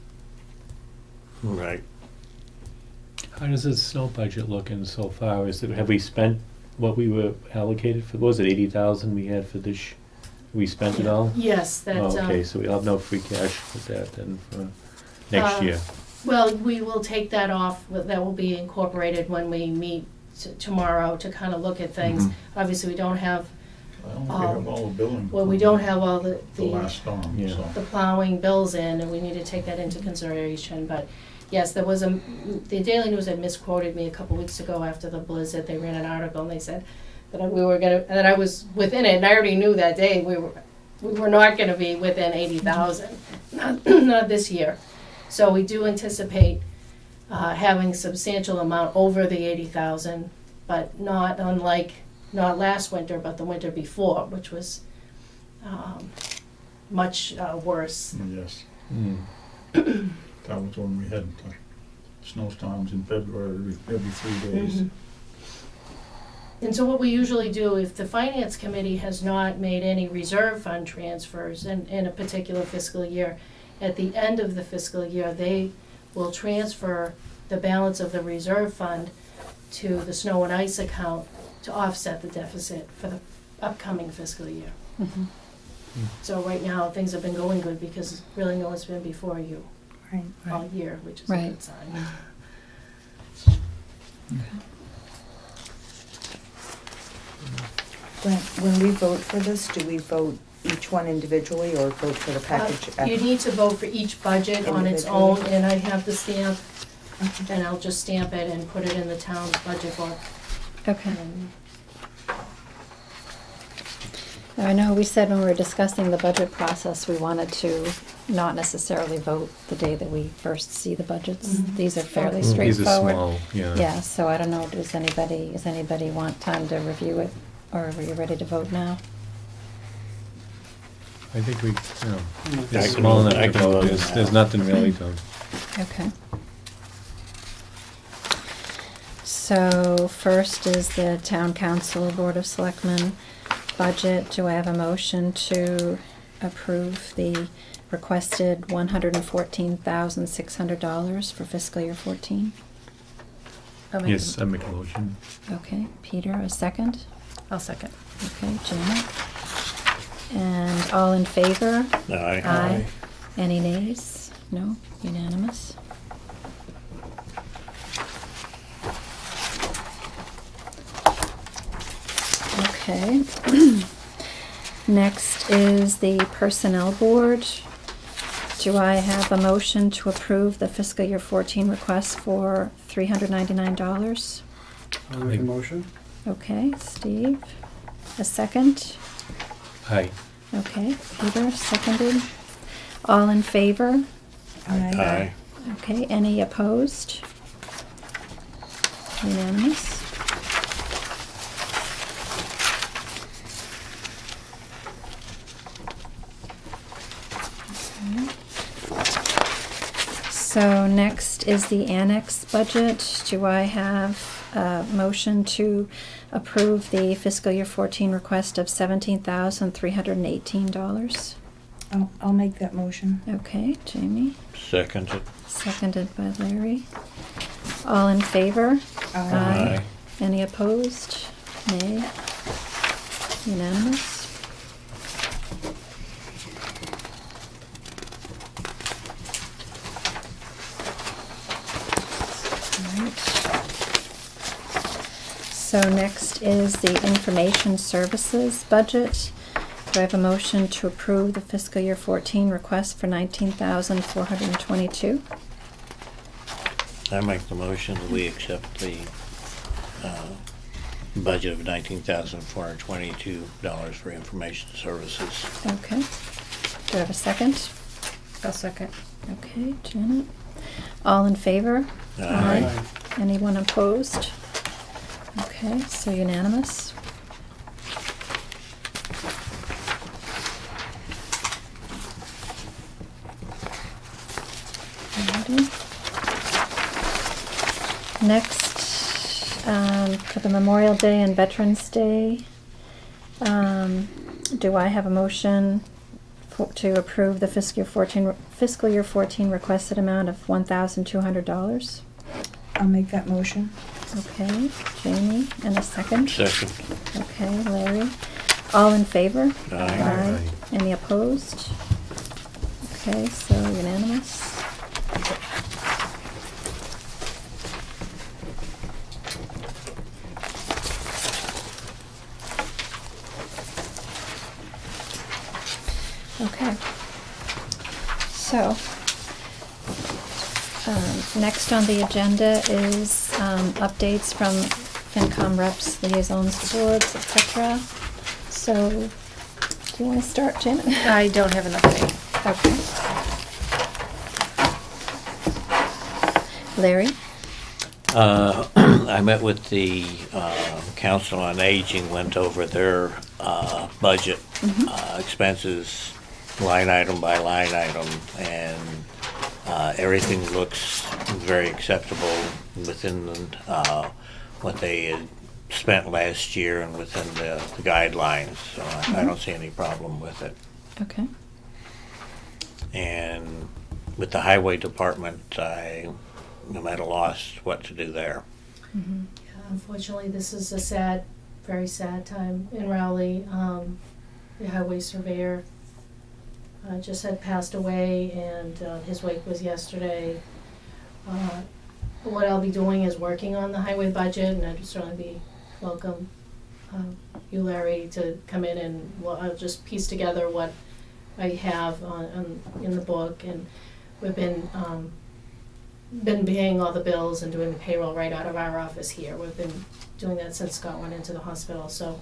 S6: Right.
S5: How does the snow budget look in so far? Have we spent what we were allocated for? What was it, 80,000 we had for this? We spent it all?
S7: Yes, that.
S5: Oh, okay, so we'll have no free cash with that then for next year.
S7: Well, we will take that off, that will be incorporated when we meet tomorrow to kind of look at things.
S5: Mhm.
S7: Obviously, we don't have,
S2: I don't have all the billing.
S7: well, we don't have all
S2: The last storm,
S5: Yeah.
S2: so.
S7: the plowing bills in, and we need to take that into consideration. But yes, there was the Daily News had misquoted me a couple weeks ago after the blizzard. They ran an article and they said that that I was within it, and I already knew that day we were not gonna be within 80,000, not this year. So we do anticipate having substantial amount over the 80,000, but not last winter, but the winter before, which was much worse.
S2: Yes,
S5: Mm.
S2: that was when we had snowstorms in February every 3 days.
S7: Mhm. And so what we usually do, if the finance committee has not made any reserve fund transfers in a particular fiscal year, at the end of the fiscal year, they will transfer the balance of the reserve fund to the snow and ice account to offset the deficit for the upcoming fiscal year.
S1: Mhm.
S7: So right now, things have been going good because really no one's been before you
S4: Right,
S7: all year, which is a
S1: Right.
S7: good sign.
S4: When we vote for this, do we vote each one individually or vote for the package?
S7: You need to vote for each budget on its own, and I have the stamp, and I'll just stamp it and put it in the town's budget book.
S1: Okay.
S7: And
S1: Now, I know we said when we were discussing the budget process, we wanted to not necessarily vote the day that we first see the budgets.
S7: Mhm.
S1: These are fairly
S7: Okay.
S5: These are
S1: straightforward.
S5: small, yeah.
S1: Yeah, so I don't know, does anybody want time to review it, or are you ready to vote now?
S5: I think we,
S9: I
S5: it's
S6: can
S5: small
S6: vote-
S5: enough
S6: I
S5: to
S6: can
S5: vote.
S6: vote
S5: There's
S6: now.
S5: there's nothing really to.
S1: Okay. So first is the Town Council Board of Selectmen budget. Do I have a motion to approve the requested $114,600 for fiscal year 14?
S5: Yes, I make a motion.
S1: Okay, Peter, a second?
S8: I'll second.
S1: Okay, Janet. And all in favor?
S6: Aye.
S1: Aye. Any nays? No? Unanimous? Okay. Next is the Personnel Board. Do I have a motion to approve the fiscal year 14 request for $399?
S9: I'll make a motion.
S1: Okay, Steve. A second?
S5: Aye.
S1: Okay, Peter, seconded. All in favor?
S6: Aye.
S1: Okay, any opposed? Unanimous? Okay. So next is the annex budget. Do I have a motion to approve the fiscal year 14 request of $17,318?
S4: I'll make that motion.
S1: Okay, Jamie,
S6: Seconded.
S1: seconded by Larry. All in favor?
S6: Aye.
S1: Any opposed? Nay? Unanimous? Alright. So next is the information services budget. Do I have a motion to approve the fiscal year 14 request for $19,422?
S6: I make the motion that we accept the budget of $19,422 for information services.
S1: Okay. Do I have a second?
S8: I'll second.
S1: Okay, Janet. All in favor?
S6: Aye.
S1: Anyone opposed? Okay, so unanimous. Alrighty. Next, for the Memorial Day and Veterans Day, do I have a motion to approve the fiscal year 14 requested amount of $1,200?
S4: I'll make that motion.
S1: Okay, Jamie, and a second?
S6: Second.
S1: Okay, Larry. All in favor?
S6: Aye.
S1: Any opposed? Okay, so unanimous. Okay. So, next on the agenda is updates from FinCom reps, liaisons, boards, etc. So, do you want to start, Janet?
S8: I don't have an update.
S1: Okay. Larry?
S6: I met with the Council on Aging, went over their budget, expenses, line item by line item, and everything looks very acceptable within what they had spent last year and within the guidelines, so I don't see any problem with it.
S1: Okay.
S6: And with the Highway Department, I'm at a loss what to do there.
S1: Mm-hmm.
S7: Yeah, unfortunately, this is a sad, very sad time in Rowley. The highway surveyor just had passed away, and his wake was yesterday. What I'll be doing is working on the highway budget, and I'd certainly be welcome you, Larry, to come in and I'll just piece together what I have in the book. And we've been paying all the bills and doing the payroll right out of our office here. We've been doing that since Scott went into the hospital, so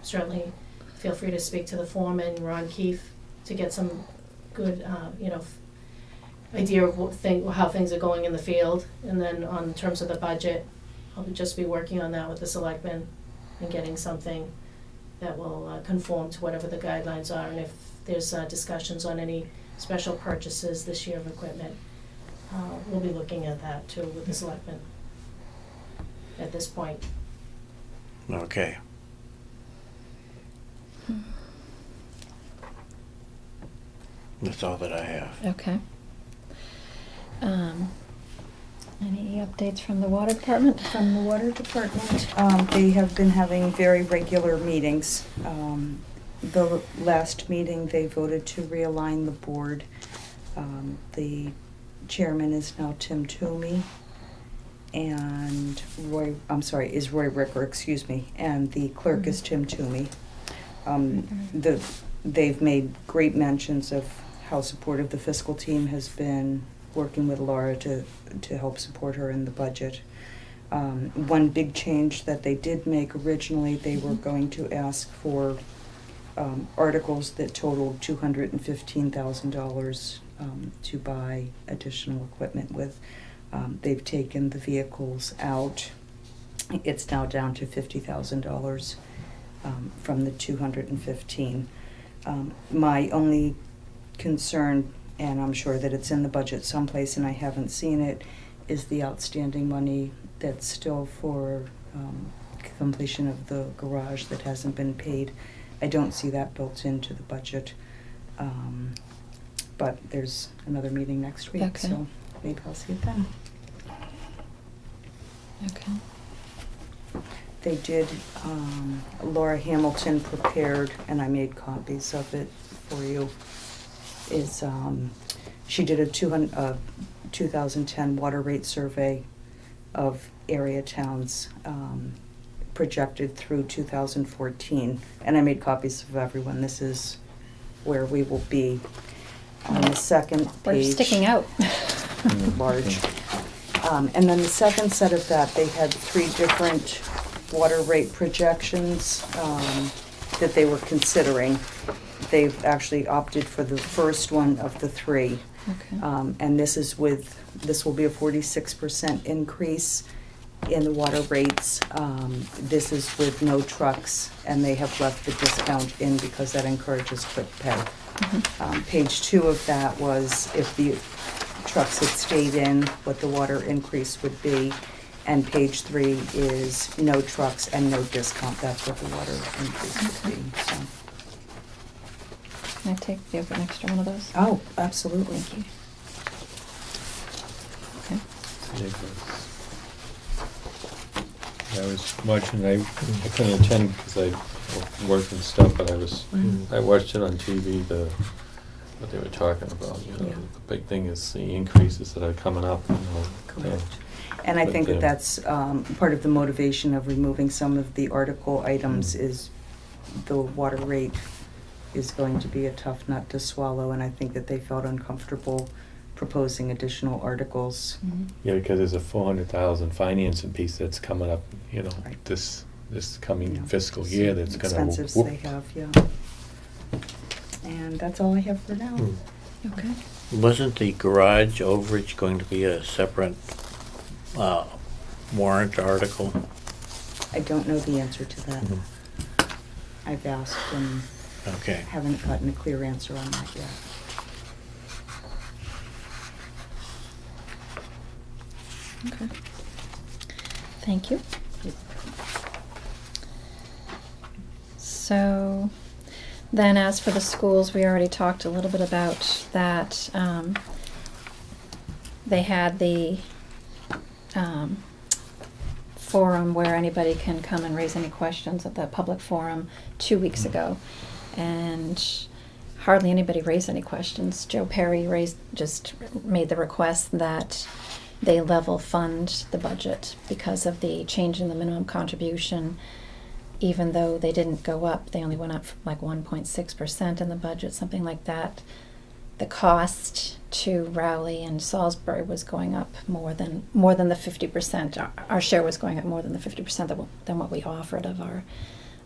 S7: certainly feel free to speak to the foreman, Ron Keefe, to get some good, idea of how things are going in the field. And then on terms of the budget, I'll just be working on that with the selectmen and getting something that will conform to whatever the guidelines are. And if there's discussions on any special purchases this year of equipment, we'll be looking at that too with the selectmen at this point.
S6: Okay. That's all that I have.
S1: Okay. Any updates from the water department?
S4: From the water department, they have been having very regular meetings. The last meeting, they voted to realign the board. The chairman is now Tim Toomey, and Roy Ricker, excuse me, and the clerk is Tim Toomey. They've made great mentions of how supportive the fiscal team has been, working with Laura to help support her in the budget. One big change that they did make originally, they were going to ask for articles that totaled $215,000 to buy additional equipment with. They've taken the vehicles out. It's now down to $50,000 from the $215,000. My only concern, and I'm sure that it's in the budget someplace and I haven't seen it, is the outstanding money that's still for completion of the garage that hasn't been paid. I don't see that built into the budget. But there's another meeting next week,
S1: Okay.
S4: so maybe I'll see it then.
S1: Okay.
S4: They did, Laura Hamilton prepared, and I made copies of it for you, is she did a 2010 water rate survey of area towns projected through 2014. And I made copies of everyone. This is where we will be. On the second page.
S1: We're sticking out.
S4: Large. And then the second set of that, they had 3 different water rate projections that they were considering. they've actually opted for the first one of the three.
S1: Okay.
S4: And this will be a 46% increase in the water rates. This is with no trucks, and they have left the discount in because that encourages quick pay. Page 2 of that was if the trucks had stayed in, what the water increase would be. And page 3 is no trucks and no discount. That's what the water increase would be, so.
S1: Can I do you have an extra one of those?
S4: Oh, absolutely.
S1: Thank you. Okay.
S5: I was watching, I couldn't attend because I worked and stuff, but I watched it on TV, what they were talking about, you know.
S4: Yeah.
S5: The big thing is the increases that are coming up, you know.
S4: Correct. And I
S5: But,
S4: think that
S5: uh,
S4: that's part of the motivation of removing some of the article items is the water rate is going to be a tough nut to swallow, and I think that they felt uncomfortable proposing additional articles.
S5: Yeah, because there's a 400,000 financing piece that's coming up, you know,
S4: Right.
S5: this coming
S4: Yeah.
S5: fiscal year that's gonna
S4: Expensives
S5: whoop.
S4: they have, yeah. And that's all I have for now.
S1: Okay.
S6: Wasn't the garage overage going to be a separate warrant article?
S4: I don't know the answer to that.
S5: Mhm.
S4: I've asked and
S6: Okay.
S4: haven't gotten a clear answer on that yet.
S1: Okay. Thank you. So, then as for the schools, we already talked a little bit about that. They had the forum where anybody can come and raise any questions at the public forum 2 weeks ago. And hardly anybody raised any questions. Joe Perry just made the request that they level fund the budget because of the change in the minimum contribution. Even though they didn't go up, they only went up like 1.6% in the budget, something like that. The cost to Rowley and Salisbury was going up more than the 50%. Our share was going up more than the 50% than what we offered of our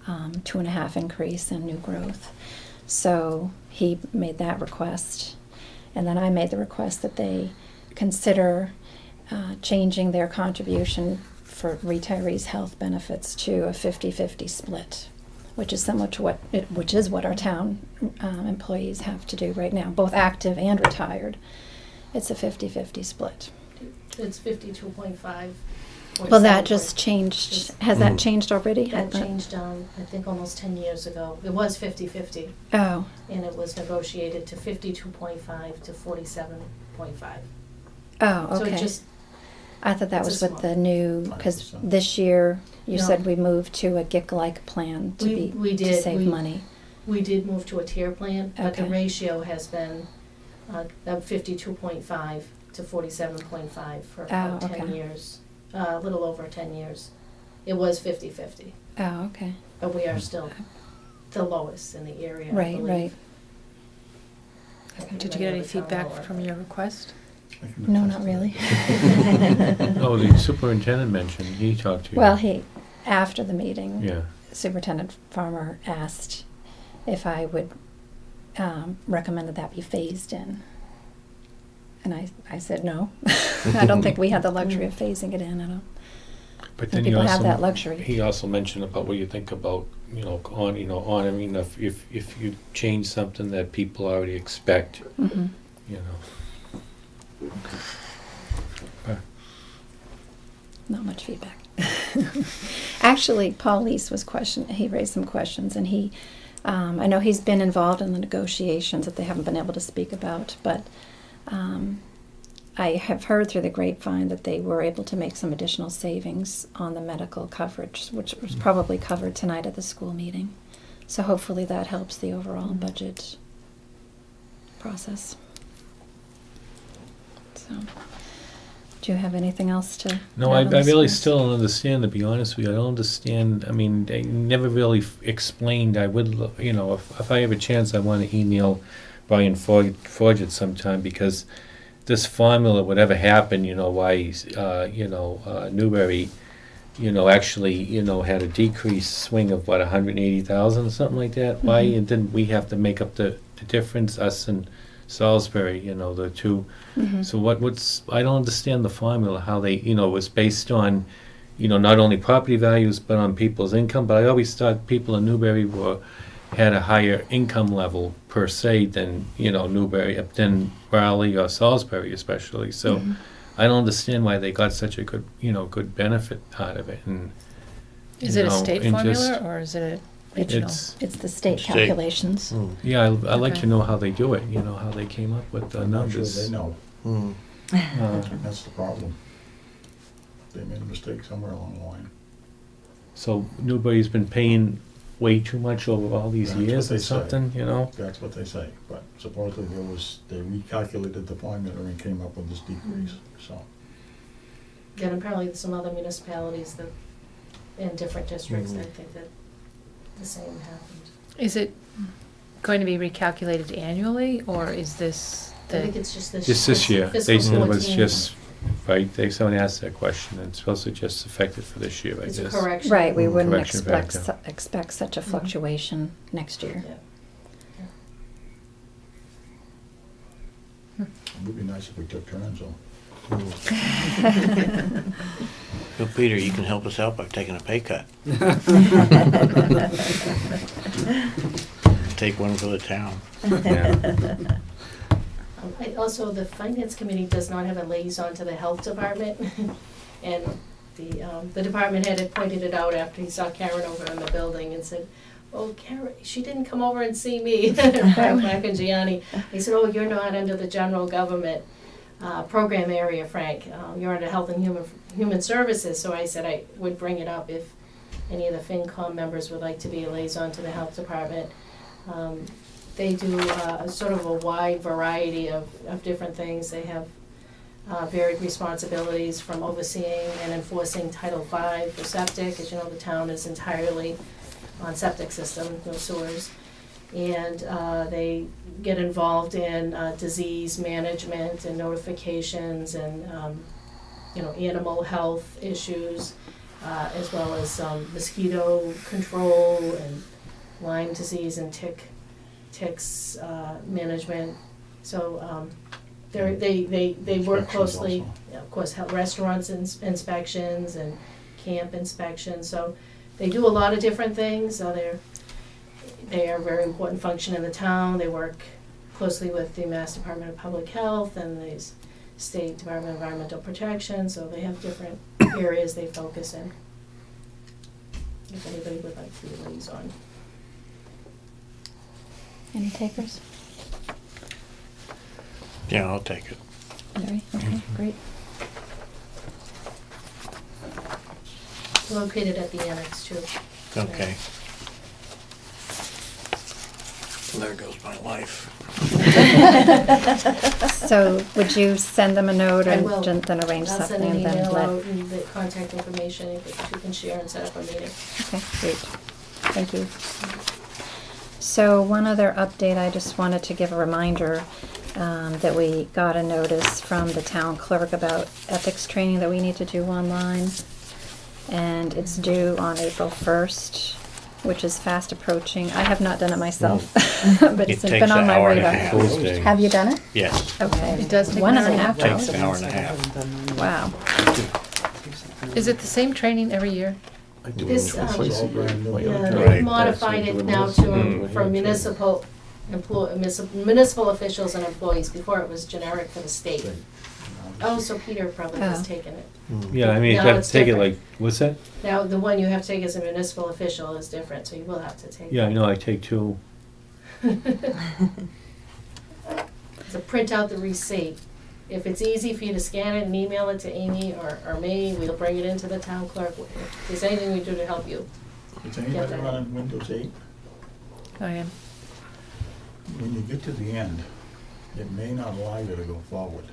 S1: 2.5% increase in new growth. So he made that request, and then I made the request that they consider changing their contribution for retirees' health benefits to a 50-50 split, which is similar to what our town employees have to do right now, both active and retired. It's a 50-50 split.
S7: It's 52.5.
S1: Well, that just changed. Has that changed already?
S7: That changed, I think, almost 10 years ago. It was 50-50,
S1: Oh,
S7: and it was negotiated to 52.5 to 47.5.
S1: oh,
S7: So it
S1: okay.
S7: just,
S1: I thought that
S7: it's
S1: was
S7: a
S1: with the
S7: small-
S1: new, because
S2: 5%.
S1: this year you
S7: No.
S1: said we moved to a GIC-like plan to
S7: We
S1: to
S7: did.
S1: save money.
S7: we did move to a tier plan, but the
S1: Okay.
S7: ratio has been 52.5 to 47.5 for about
S1: Oh,
S7: 10
S1: okay.
S7: years, a little over 10 years. It was 50-50,
S1: Oh, okay.
S7: but we are still the lowest in the area, I
S1: Right,
S7: believe.
S1: right.
S8: Did you
S7: Many
S8: get any
S7: other town
S8: feedback
S7: lower,
S8: from
S7: but-
S8: your request?
S2: I can
S1: No,
S2: attest
S1: not
S2: to
S1: really.
S2: that.
S5: Oh, the superintendent mentioned, he talked to you.
S1: Well, after the meeting,
S5: Yeah.
S1: Superintendent Farmer asked if I would recommend that be phased in. And I said no. I don't think we had the luxury of phasing it in. I don't.
S5: But
S1: And
S5: then he
S1: people have
S5: also,
S1: that luxury.
S5: he also mentioned about what you think about, I mean, if you change something that people already expect,
S1: Mhm.
S5: you know.
S1: Not much feedback. Actually, Paul Lease he raised some questions, and I know he's been involved in the negotiations that they haven't been able to speak about, but I have heard through the grapevine that they were able to make some additional savings on the medical coverage, which was probably covered tonight at the school meeting. So hopefully that helps the overall budget process. So, do you have anything else to?
S5: No,
S1: add
S5: I
S1: on the
S5: really
S1: schools?
S5: still don't understand, to be honest with you. I don't understand, I mean, they never really explained. I would, if I have a chance, I want to email Brian Forget sometime, because this formula, whatever happened, why, Newbury actually, had a decreased swing of, what, 180,000 or something like that? Why, and then we have to make up the difference, us and Salisbury, the two. So what's, I don't understand the formula, how they, it was based on, not only property values, but on people's income, but I always thought people in Newbury had a higher income level per se than, Newbury, than Raleigh or Salisbury especially, so I don't understand why they got such a good, good benefit out of it, and.
S8: Is it a state
S5: and
S8: formula
S5: just-
S8: or is it a regional?
S1: It's the state
S6: State.
S1: calculations.
S5: Yeah, I like
S8: Okay.
S5: to know how they do it, how they came up with the
S2: I'm not sure
S5: numbers.
S2: they know. That's the problem. They made a mistake somewhere along the line.
S5: So Newbury's been paying way too much over all these
S2: That's what
S5: years
S2: they
S5: or
S2: say.
S5: something,
S2: That's what they say, but supposedly they recalculated the formula and came up with this decrease, so.
S7: And apparently there's some other municipalities that, in different districts,
S2: Mm-hmm.
S7: I think that the same happened.
S8: Is it going to be recalculated annually, or is this
S7: I think
S8: the,
S7: it's just this.
S5: Just this year,
S7: fiscal
S5: they said it was
S7: 14.
S5: just, right, someone asked that question, and it's supposed to just affect it for this year, I
S7: It's a
S5: guess.
S7: correction.
S1: Right, we wouldn't
S5: Correction
S1: expect,
S5: factor.
S1: expect such a fluctuation next year.
S7: Yeah.
S2: It would be nice if we took turns, though.
S6: So Peter, you can help us out by taking a pay cut. Take one for the town.
S5: Yeah.
S7: Also, the finance committee does not have a liaison to the health department. And the department head had pointed it out after he saw Karen over in the building and said, "Oh, Karen, she didn't come over and see me." Frank and Gianni. He said, "Oh, you're not under the general government program area, Frank. You're under health and human services." So I said I would bring it up if any of the FinCom members would like to be a liaison to the health department. They do sort of a wide variety of different things. They have varied responsibilities from overseeing and enforcing Title V for septic. As you know, the town is entirely on septic system, no sewers. And they get involved in disease management and notifications and animal health issues, as well as mosquito control and Lyme disease and ticks management. So they work
S2: Inspections
S7: closely,
S2: also.
S7: of course, restaurants inspections and camp inspections. So they do a lot of different things. They are a very important function in the town. They work closely with the Mass Department of Public Health and the State Department of Environmental Protection. So they have different areas they focus in. If anybody would like to be a liaison.
S1: Any takers?
S6: Yeah, I'll take it.
S1: Larry? Okay, great.
S7: Located at the annex too.
S6: Okay. Well, there goes my life.
S1: So would you send them a note
S7: I
S1: and
S7: will.
S1: then arrange
S7: I'll send
S1: something
S7: an
S1: and then
S7: email
S1: let?
S7: out and the contact information that you can share and set up a meeting.
S1: Okay, great. Thank you. So one other update, I just wanted to give a reminder that we got a notice from the town clerk about ethics training that we need to do online. And it's due on April 1st, which is fast approaching. I have not done it myself, but it's
S6: It takes
S1: been on
S6: an
S1: my
S6: hour and a
S1: radar.
S6: half.
S5: Tuesday.
S1: Have you done it?
S6: Yes,
S1: Okay.
S8: It does take
S1: One
S8: an
S1: and a
S8: hour.
S1: half
S6: takes
S1: hours.
S6: an hour and a half.
S1: Wow.
S8: Is it the same training every year?
S7: This,
S2: It's all brand new.
S7: Yeah,
S6: Right.
S7: they've modified it now to, for municipal municipal officials and employees. Before it was generic for the state. Oh, so Peter probably has
S1: Oh.
S7: taken it.
S5: Yeah, I mean, you
S7: No,
S5: have
S7: it's
S5: to take it
S7: different.
S5: like, what's that?
S7: Now, the one you have to take as a municipal official is different, so you will have to take it.
S5: Yeah, I know, I take two.
S7: So print out the receipt. If it's easy for you to scan it and email it to Amy or me, we'll bring it into the town clerk. If there's anything we do to help you.
S2: Is anybody running Windows 8?
S8: I am.
S2: When you get to the end, it may not allow you to go forward.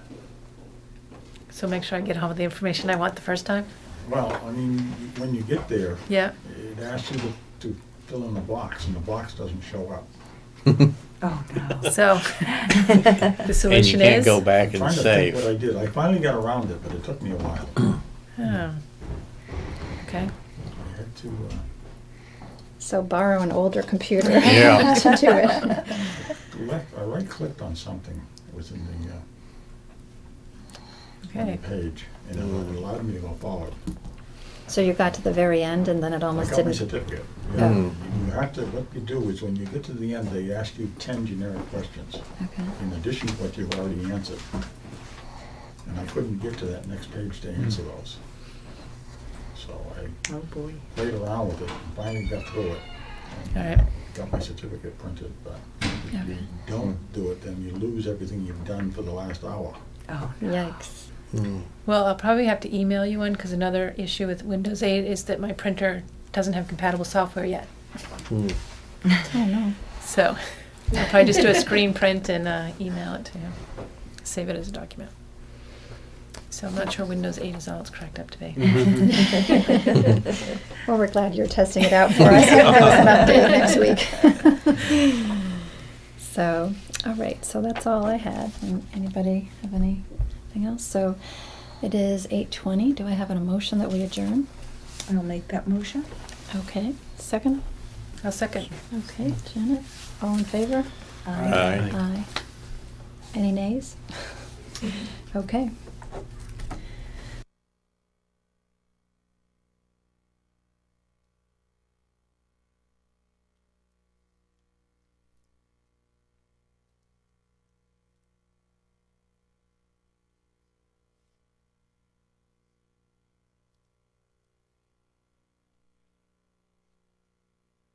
S8: So make sure I get all of the information I want the first time?
S2: Well, I mean, when you get there,
S8: Yeah.
S2: it asks you to fill in the box, and the box doesn't show up.
S4: Oh, no.
S8: So, the
S6: And you
S8: solution
S6: can't
S8: is?
S6: go back and
S2: Trying to think what
S6: save.
S2: I did. I finally got around it, but it took me a while.
S8: Oh. Okay.
S2: I had to,
S1: So borrow an older computer
S6: Yeah.
S1: to do it.
S2: I right-clicked on something that was in the
S8: Okay.
S2: page, and it allowed me to go forward.
S1: So you got to the very end and then it
S2: I
S1: almost
S2: got my
S1: didn't.
S2: certificate.
S1: Yeah.
S2: You have to, what you do is when you get to the end, they ask you 10 generic questions,
S1: Okay.
S2: in addition to what you've already answered. And I couldn't get to that next page to answer those. So I
S4: Oh, boy.
S2: played around with it and finally got through it. And,
S8: All right.
S2: got my certificate printed, but if you
S1: Okay.
S2: don't do it, then you lose everything you've done for the last hour.
S4: Oh,
S1: Yikes.
S8: Well, I'll probably have to email you one, because another issue with Windows 8 is that my printer doesn't have compatible software yet.
S1: Oh, no.
S8: So I'll probably just do a screen print and email it to you. Save it as a document. So I'm not sure Windows 8 is all it's cracked up to be.
S1: Well, we're glad you're testing it out for us. There was an update next week. So, all right, so that's all I had. Anybody have anything else? So it is 8:20. Do I have an emotion that we adjourn?
S4: I'll make that motion.
S1: Okay, second?
S8: I'll second.
S1: Okay, Janet, all in favor?
S6: Aye.
S1: Aye. Any nays? Okay,